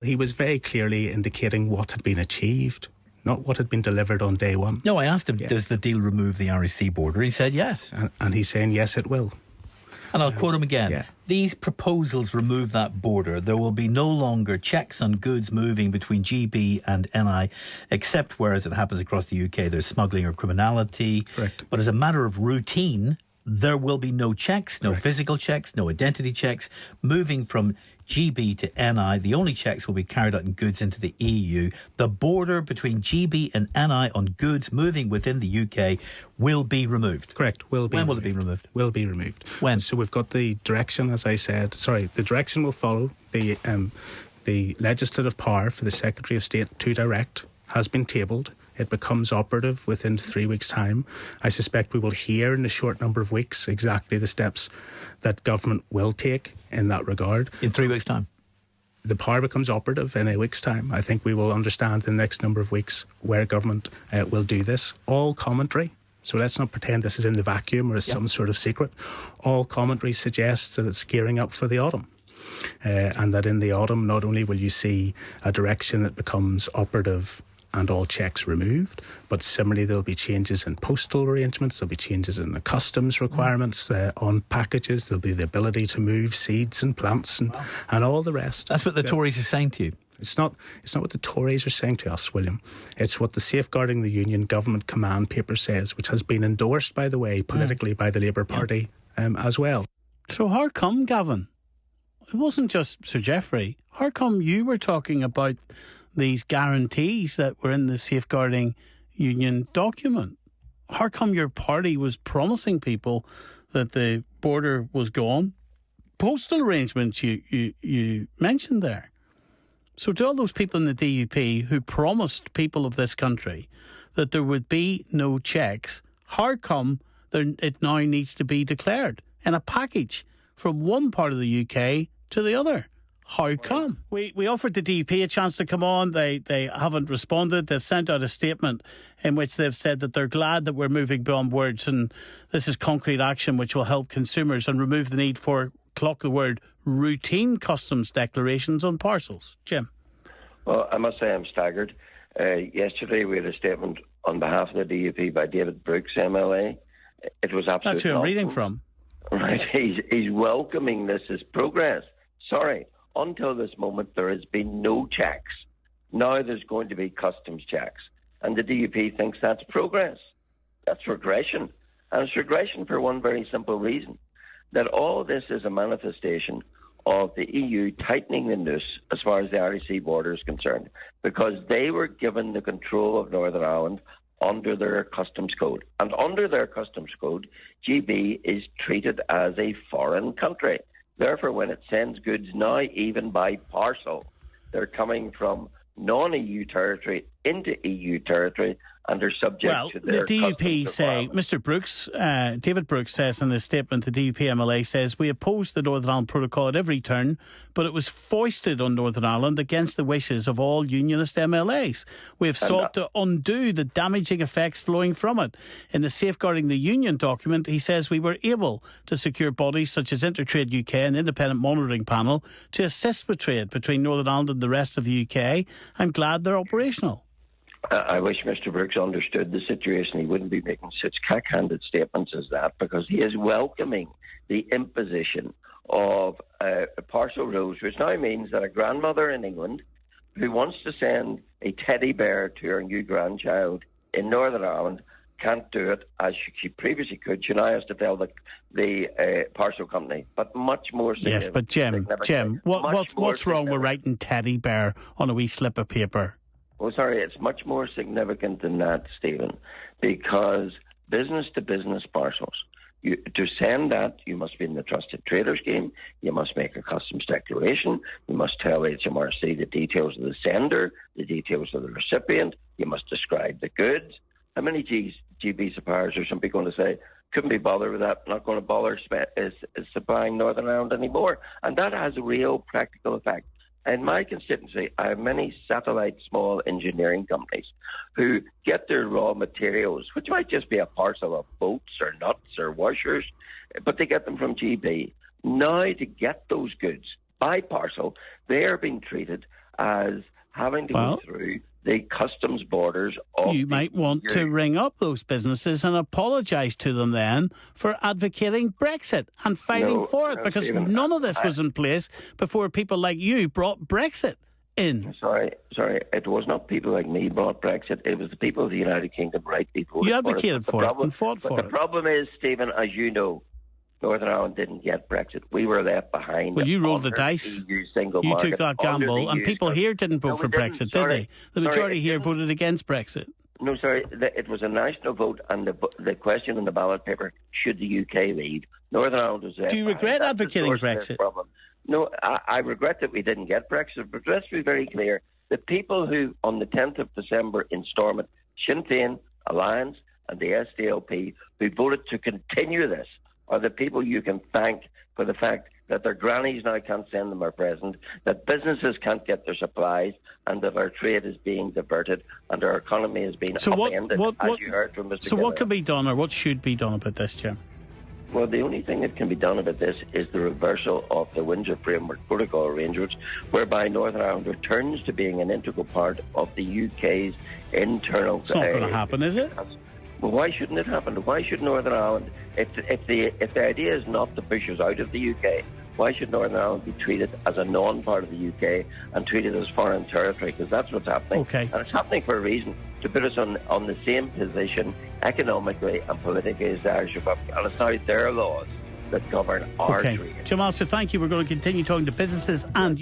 He was very clearly indicating what had been achieved, not what had been delivered on day one. No, I asked him, does the deal remove the REC border? He said yes. And he's saying, yes, it will. And I'll quote him again. Yeah. These proposals remove that border. There will be no longer checks on goods moving between GB and NI, except where, as it happens across the UK, there's smuggling or criminality. Correct. But as a matter of routine, there will be no checks, no physical checks, no identity checks. Moving from GB to NI, the only checks will be carried out in goods into the EU. The border between GB and NI on goods moving within the UK will be removed. Correct. When will it be removed? Will be removed. When? So we've got the direction, as I said. The direction will follow. The legislative power for the Secretary of State to direct has been tabled. It becomes operative within 3 weeks' time. I suspect we will hear in a short number of weeks exactly the steps that government will take in that regard. In 3 weeks' time? The power becomes operative in a week's time. I think we will understand in the next number of weeks where government will do this. All commentary, so let's not pretend this is in the vacuum or is some sort of secret. All commentary suggests that it's gearing up for the autumn. And that in the autumn, not only will you see a direction that becomes operative and all checks removed, but similarly there'll be changes in postal arrangements, there'll be changes in the customs requirements on packages, there'll be the ability to move seeds and plants and all the rest. That's what the Tories are saying to you. It's not what the Tories are saying to us, William. It's what the Safeguarding the Union government command paper says, which has been endorsed, by the way, politically by the Labour Party as well. So how come, Gavin? It wasn't just Sir Geoffrey. How come you were talking about these guarantees that were in the Safeguarding Union document? How come your party was promising people that the border was gone? Postal arrangements you mentioned there. So to all those people in the DUP who promised people of this country that there would be no checks, how come it now needs to be declared in a package from one part of the UK to the other? How come? We offered the DUP a chance to come on. They haven't responded. They've sent out a statement in which they've said that they're glad that we're moving beyond words and this is concrete action which will help consumers and remove the need for, clock the word, routine customs declarations on parcels. Jim? Well, I must say I'm staggered. Yesterday we had a statement on behalf of the DUP by David Brooks, MLA. It was absolutely... That's who I'm reading from. Right, he's welcoming this as progress. Sorry. Until this moment, there has been no checks. Now there's going to be customs checks. And the DUP thinks that's progress. That's regression. And it's regression for one very simple reason, that all this is a manifestation of the EU tightening the noose as far as the REC border is concerned, because they were given the control of Northern Ireland under their customs code. And under their customs code, GB is treated as a foreign country. Therefore, when it sends goods now, even by parcel, they're coming from non-EU territory into EU territory and are subject to their the DUP say, Mr. Brooks, David Brooks says in this statement, the DUP MLA says, we opposed the Northern Ireland Protocol at every turn, but it was foisted on Northern Ireland against the wishes of all unionist MLAs. We have sought to undo the damaging effects flowing from it. In the Safeguarding the Union document, he says we were able to secure bodies such as Intertrade UK and Independent Monitoring Panel to assist with trade between Northern Ireland and the rest of the UK. I'm glad they're operational. I wish Mr. Brooks understood the situation. He wouldn't be making such cack-handed statements as that, because he is welcoming the imposition of partial rules, which now means that a grandmother in England who wants to send a teddy bear to her new grandchild in Northern Ireland can't do it as she previously could. She now has to tell the parcel company. But much more significant. Yes, but Jim, what's wrong with writing teddy bear on a wee slip of paper? Oh, sorry, it's much more significant than that, Stephen, because business-to-business parcels, to send that, you must be in the Trusted Trader Scheme, you must make a customs declaration, you must tell HMRC the details of the sender, the details of the recipient, you must describe the goods. How many GB suppliers are simply going to say, couldn't be bothered with that, not going to bother supplying Northern Ireland anymore? And that has a real practical effect. In my constituency, I have many satellite small engineering companies who get their raw materials, which might just be a parcel of bolts or nuts or washers, but they get them from GB. Now, to get those goods by parcel, they are being treated as having to go through the customs borders of you might want to ring up those businesses and apologise to them then for advocating Brexit and fighting for it, because Stephen, none of this was in place before people like you brought Brexit in. Sorry, it was not people like me brought Brexit. It was the people of the United Kingdom rightly voted for it. You advocated for it and fought for it. The problem is, Stephen, as you know, Northern Ireland didn't get Brexit. We were left behind. Well, you rolled the dice. EU single you market, took that gamble, and people here didn't vote for Brexit, did they? The majority here voted against Brexit. No, sorry. It was a national vote, and the question in the ballot paper: should the UK leave? Northern Ireland was left. Do you regret advocating Brexit? No, I regret that we didn't get Brexit. But let's be very clear: the people who, on the 10th of December in Stormont, Sinn Féin, Alliance, and the SDLP, who voted to continue this, are the people you can thank for the fact that their grannies now can't send them a present, that businesses can't get their supplies, and that our trade is being diverted and our economy is being upended, as you heard from Mr. So what could be done, or what should be done about this, Jim? Well, the only thing that can be done about this is the reversal of the Windsor Framework Protocol arrangements, whereby Northern Ireland returns to being an integral part of the UK's internal... It's not going to happen, is it? Well, why shouldn't it happen? Why should Northern Ireland, if the idea is not to push us out of the UK, why should Northern Ireland be treated as a non-part of the UK and treated as foreign territory? Because that's what's happening. Okay. And it's happening for a reason, to put us on the same position economically and politically as the Irish Republic. And it's now their laws that govern our trade. Jim Allister, thank you. We're going to continue talking to businesses and...